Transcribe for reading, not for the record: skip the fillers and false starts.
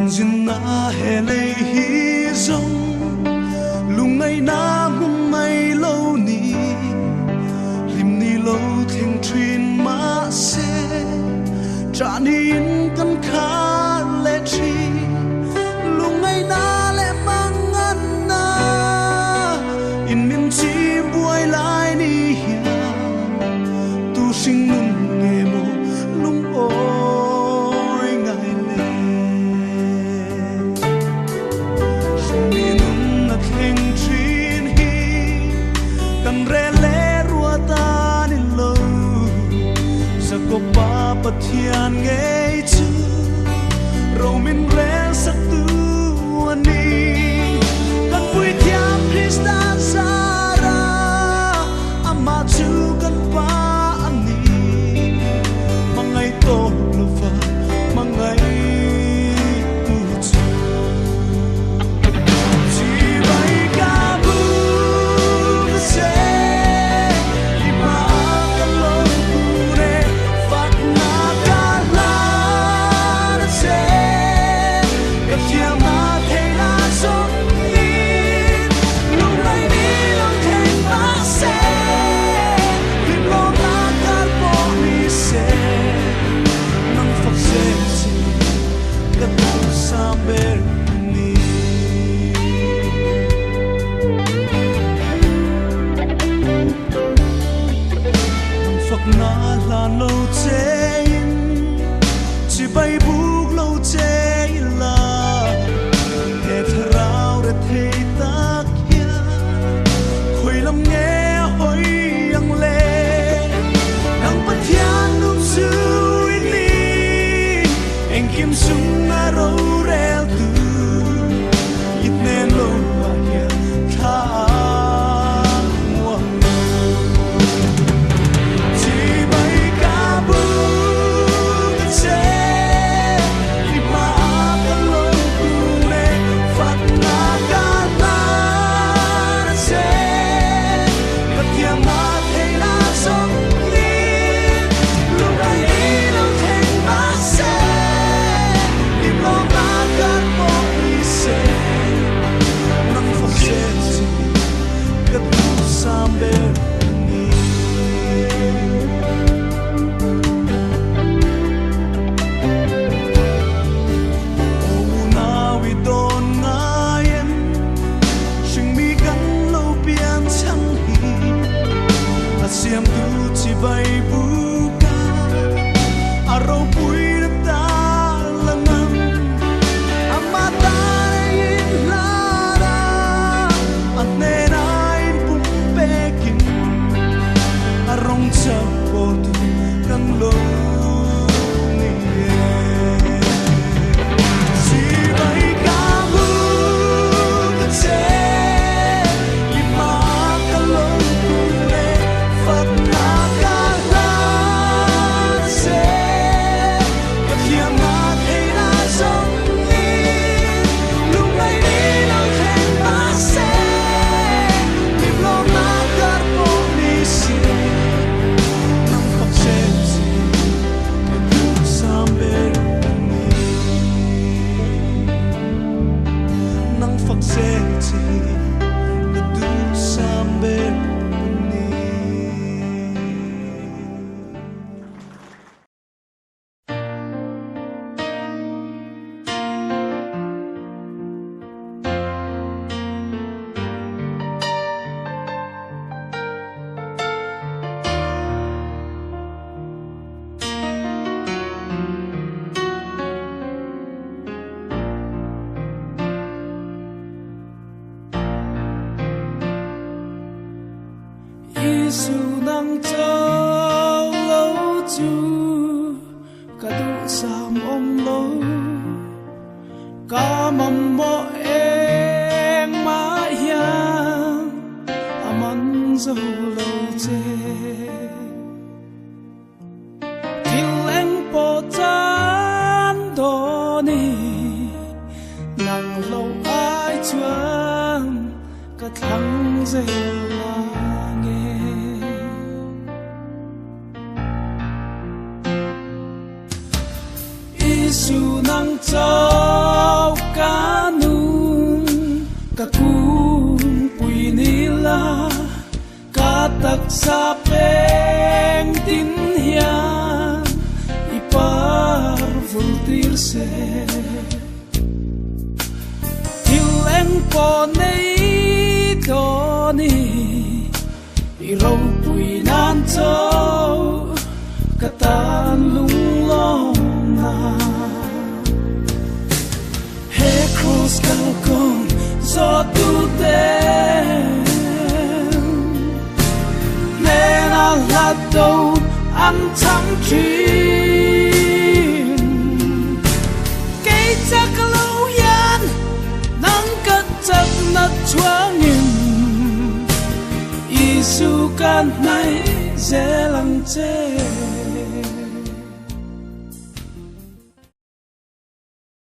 jin na hele hi zong lung ngày na hum mai lo ni lim ni lo theng trin ma se cha ni in kan kha le chi lung ngày na le mang an na in min chi buai lai ni hia tu sing nun nge mo lung oi ngai le sing ni nun na theng trin hi kan re le rua ta ni lo sa ko pa pathian ngai chu ro min re sak tu ani kan pui thiam krista sara ama chu kan pa ani mangai to lo fa mangai tu chu chi bai ka bu se ima ka lo ku re fat na ka la se ka thiam na the na so ni lung lai ni long theng ba se lim lo na ka po ni se nang fak se chi ka tu sa ber ni nang fak na la lo che chỉ bay buk lo che la he thrau re thei tak ya khoi lam nghe hoi yang le nang pathian num su ni eng kim sung na ro rel tu it nen lo wa ya tha muang chỉ bay ka bu che li ma ka lo ku le fat na ka la se ka tiam na thei la song ni lu kai ni lo theng ma se li lo na ka po ni se nang fo se chi ka tu sam ber ni na we don ngayen sing mi kan lo pian chang hi asiam tu chi bai bu ka aro pui ta lanam amata in la ra ane na in pum pekin arong cha po tu kan lo ni si bai ka bu ka che li ma ka lo ku le fat na ka la se ka thiam na thei na song ni lu ngai ni lo theng ba se lim lo na ka po ni se nang fak se chi ka tu sam ber ni nang fak se chi ka tu sam ber ni Giêsu nang châu lâu chu cả tu sam om lo cả mầm mo em ma hiang aman zo lo che til em po chan do ni nang lo ai chuan cả thăng dây la nghe Giêsu nang châu tắc sa peng tin hian ipar vultir se til eng po nei do ni i rau pui nan châu katan lung long na he cross kal kong zo tu ten nên an lát đâu ăn thắng chuyên cây chắc lâu yan nắng cất chắc nát chúa nghìn Isu kan nai ze lang che